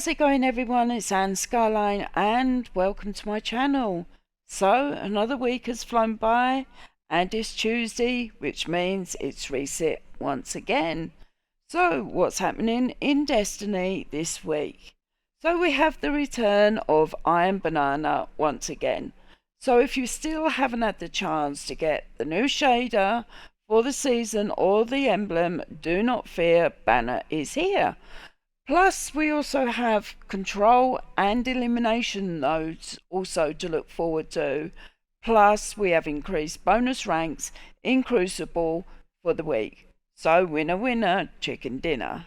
How's it going, everyone? It's Anne Skyline and welcome to my channel. So another week has flown by and it's Tuesday, which means it's reset once again. So what's happening in Destiny this week? So we have the return of Iron Banana once again. So if you still haven't had the chance to get the new shader for the season or the emblem, do not fear, Banner is here. Plus, we also have control and elimination nodes also to look forward to. Plus, we have increased bonus ranks in Crucible for the week. So, winner, winner, chicken dinner.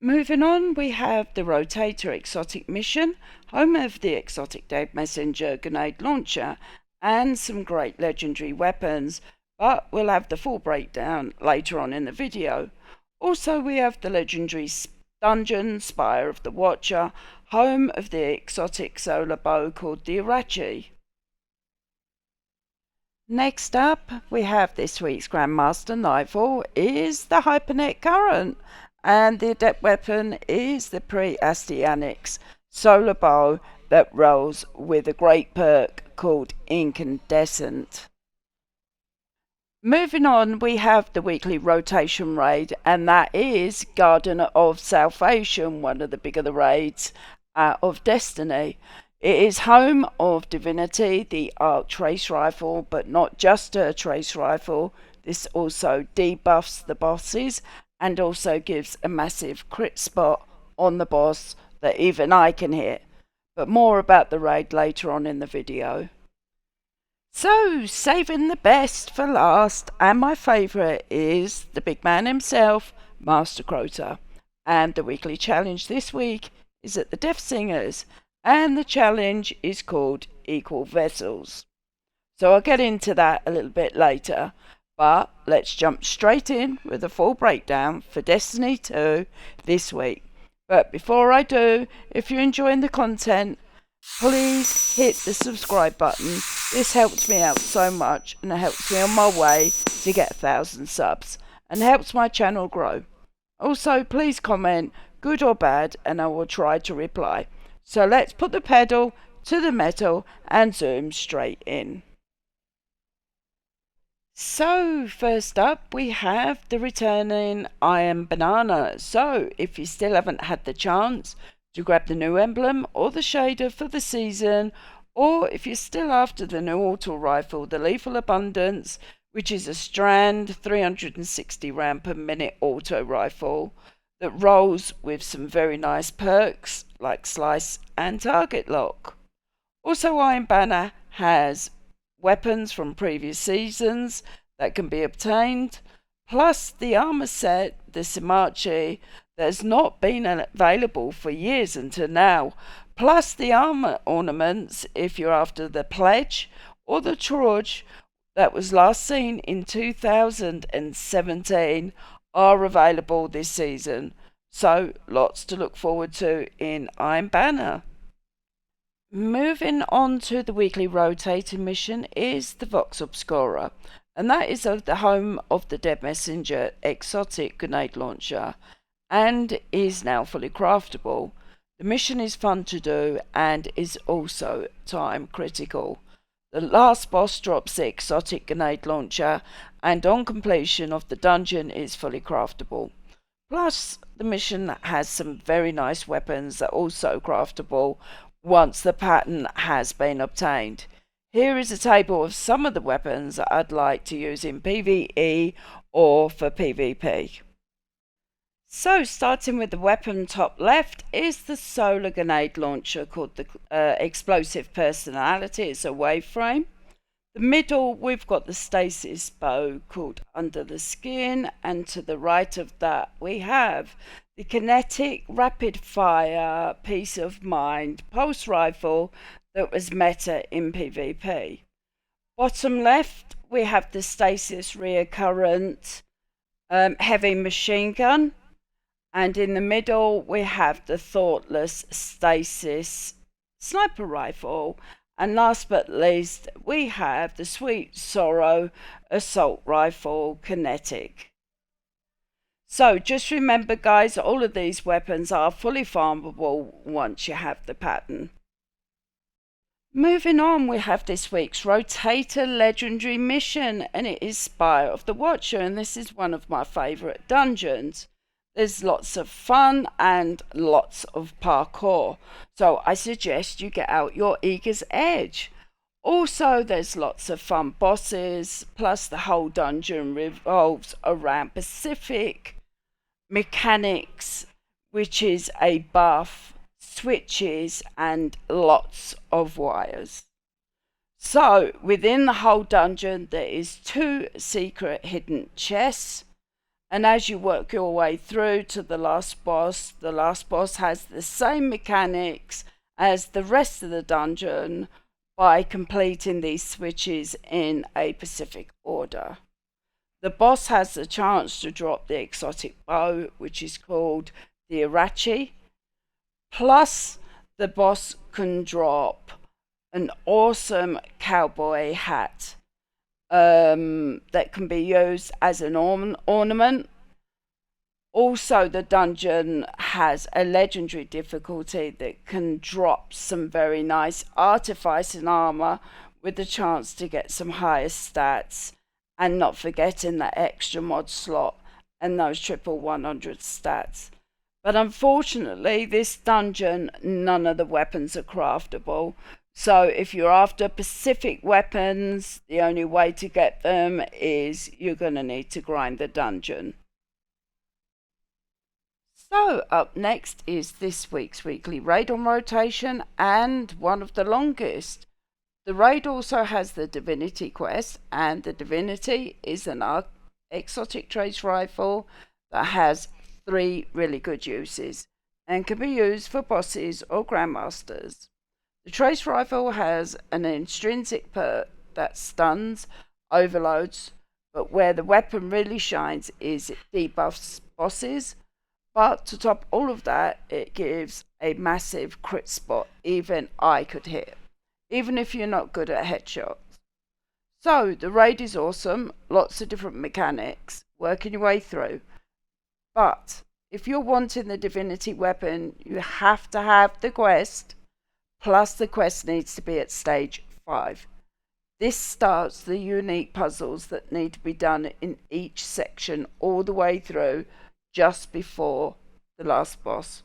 Moving on, we have the Rotator Exotic Mission, home of the Exotic Dead Messenger Grenade Launcher, and some great legendary weapons, but we'll have the full breakdown later on in the video. Also, we have the legendary dungeon, Spire of the Watcher, home of the exotic solar bow called the Irachi. Next up, we have this week's Grandmaster Nightfall is the Hypernet Current, and the adept weapon is the Pre-Astyanax solar bow that rolls with a great perk called Incandescent. Moving on, we have the weekly rotation raid, and that is Garden of Salvation, one of the bigger raids of Destiny. It is home of Divinity, the Arc Trace Rifle, but not just a trace rifle. This also debuffs the bosses and also gives a massive crit spot on the boss that even I can hit. But more about the raid later on in the video. So, saving the best for last, and my favourite is the big man himself, Master Crota. And the weekly challenge this week is at the Death Singers, and the challenge is called Equal Vessels. So I'll get into that a little bit later, but let's jump straight in with a full breakdown for Destiny 2 this week. But before I do, if you're enjoying the content, please hit the subscribe button. This helps me out so much and it helps me on my way to get 1,000 subs and helps my channel grow. Also, please comment, good or bad, and I will try to reply. So let's put the pedal to the metal and zoom straight in. So first up, we have the returning Iron Banana. So if you still haven't had the chance to grab the new emblem or the shader for the season, or if you're still after the new auto rifle, the Lethal Abundance, which is a Strand 360 round per minute auto rifle that rolls with some very nice perks like Slice and Target Lock. Also, Iron Banner has weapons from previous seasons that can be obtained, plus the armor set, the Simachi, that has not been available for years until now, plus the armor ornaments if you're after the Pledge or the Trudge that was last seen in 2017 are available this season. So lots to look forward to in Iron Banner. Moving on to the weekly rotating mission is the Vox Obscura, and that is of the home of the Dead Messenger exotic grenade launcher and is now fully craftable. The mission is fun to do and is also time critical. The last boss drops the exotic grenade launcher, and on completion of the dungeon is fully craftable. Plus, the mission has some very nice weapons that are also craftable once the pattern has been obtained. Here is a table of some of the weapons that I'd like to use in PvE or for PvP. So, starting with the weapon top left is the solar grenade launcher called the Explosive Personality. It's a wave frame. The middle, we've got the stasis bow called Under the Skin, and to the right of that we have the kinetic rapid fire Peace of Mind pulse rifle that was meta in PvP. Bottom left we have the stasis reoccurrent heavy machine gun, and in the middle we have the thoughtless stasis sniper rifle. And last but least, we have the Sweet Sorrow assault rifle kinetic. So just remember, guys, all of these weapons are fully farmable once you have the pattern. Moving on, we have this week's Rotator Legendary Mission, and it is Spire of the Watcher, and this is one of my favourite dungeons. There's lots of fun and lots of parkour, so I suggest you get out your Eager's Edge. Also, there's lots of fun bosses, plus the whole dungeon revolves around Pacific mechanics, which is a buff, switches, and lots of wires. So, within the whole dungeon, there is 2 secret hidden chests. And as you work your way through to the last boss has the same mechanics as the rest of the dungeon by completing these switches in a specific order. The boss has the chance to drop the exotic bow, which is called the Irachi. Plus, the boss can drop an awesome cowboy hat that can be used as an ornament. Also, the dungeon has a legendary difficulty that can drop some very nice artifice and armor with the chance to get some higher stats, and not forgetting that extra mod slot and those triple 100 stats. But unfortunately, this dungeon, none of the weapons are craftable. So if you're after Pacific weapons, the only way to get them is you're going to need to grind the dungeon. So up next is this week's weekly raid on rotation, and one of the longest. The raid also has the Divinity quest, and the Divinity is an exotic trace rifle that has 3 really good uses and can be used for bosses or grandmasters. The trace rifle has an intrinsic perk that stuns, overloads, but where the weapon really shines is it debuffs bosses. But to top all of that, it gives a massive crit spot even I could hit, even if you're not good at headshots. So the raid is awesome, lots of different mechanics, working your way through. But if you're wanting the Divinity weapon, you have to have the quest, plus the quest needs to be at stage 5. This starts the unique puzzles that need to be done in each section all the way through, just before the last boss,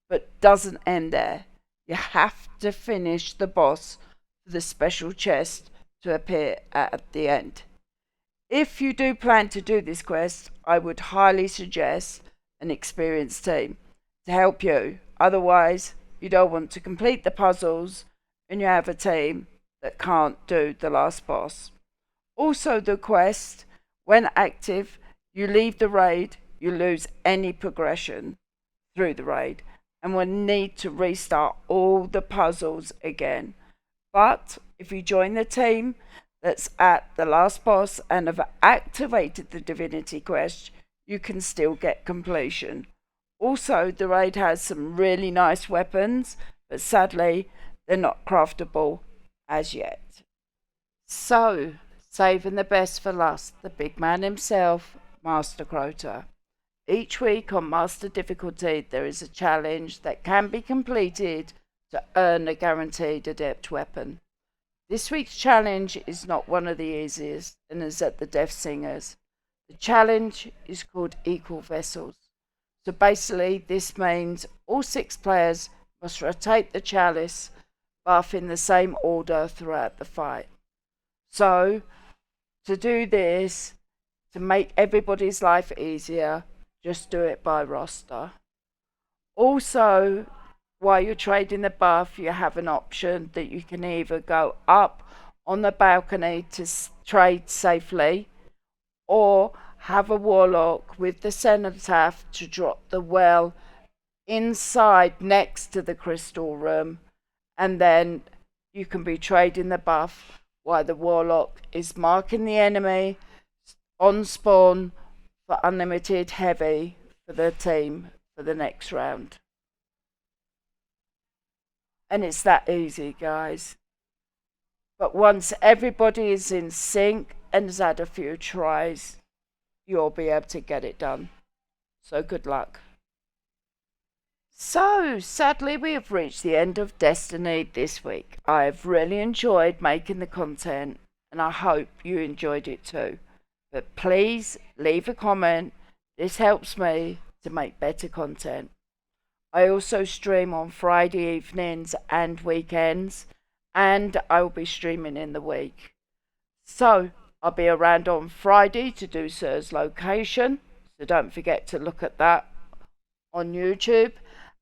but doesn't end there. You have to finish the boss for the special chest to appear at the end. If you do plan to do this quest, I would highly suggest an experienced team to help you. Otherwise, you don't want to complete the puzzles and you have a team that can't do the last boss. Also, the quest, when active, you leave the raid, you lose any progression through the raid and will need to restart all the puzzles again. But if you join the team that's at the last boss and have activated the Divinity quest, you can still get completion. Also, the raid has some really nice weapons, but sadly, they're not craftable as yet. So, saving the best for last, the big man himself, Master Crota. Each week on Master Difficulty, there is a challenge that can be completed to earn a guaranteed adept weapon. This week's challenge is not one of the easiest and is at the Death Singers. The challenge is called Equal Vessels. So basically, this means all 6 players must rotate the chalice, buff in the same order throughout the fight. So, to do this, to make everybody's life easier, just do it by roster. Also, while you're trading the buff, you have an option that you can either go up on the balcony to trade safely, or have a warlock with the cenotaph to drop the well inside next to the crystal room, and then you can be trading the buff while the warlock is marking the enemy on spawn for unlimited heavy for the team for the next round. And it's that easy, guys. But once everybody is in sync and has had a few tries, you'll be able to get it done. So good luck. So, sadly, we have reached the end of Destiny this week. I have really enjoyed making the content, and I hope you enjoyed it too. But please leave a comment, this helps me to make better content. I also stream on Friday evenings and weekends, and I will be streaming in the week. So, I'll be around on Friday to do Sir's location, so don't forget to look at that on YouTube.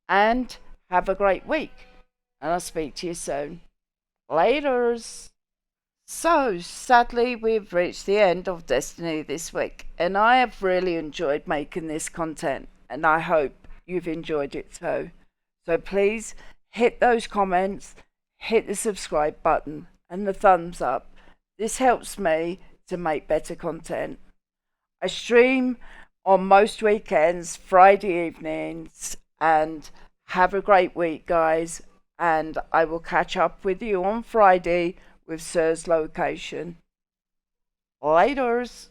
And have a great week. And I'll speak to you soon. Laters. So, sadly, we've reached the end of Destiny this week. And I have really enjoyed making this content. And I hope you've enjoyed it too. So please hit those comments, hit the subscribe button and the thumbs up. This helps me to make better content. I stream on most weekends, Friday evenings, and have a great week, guys. And I will catch up with you on Friday with Sir's location. Laters.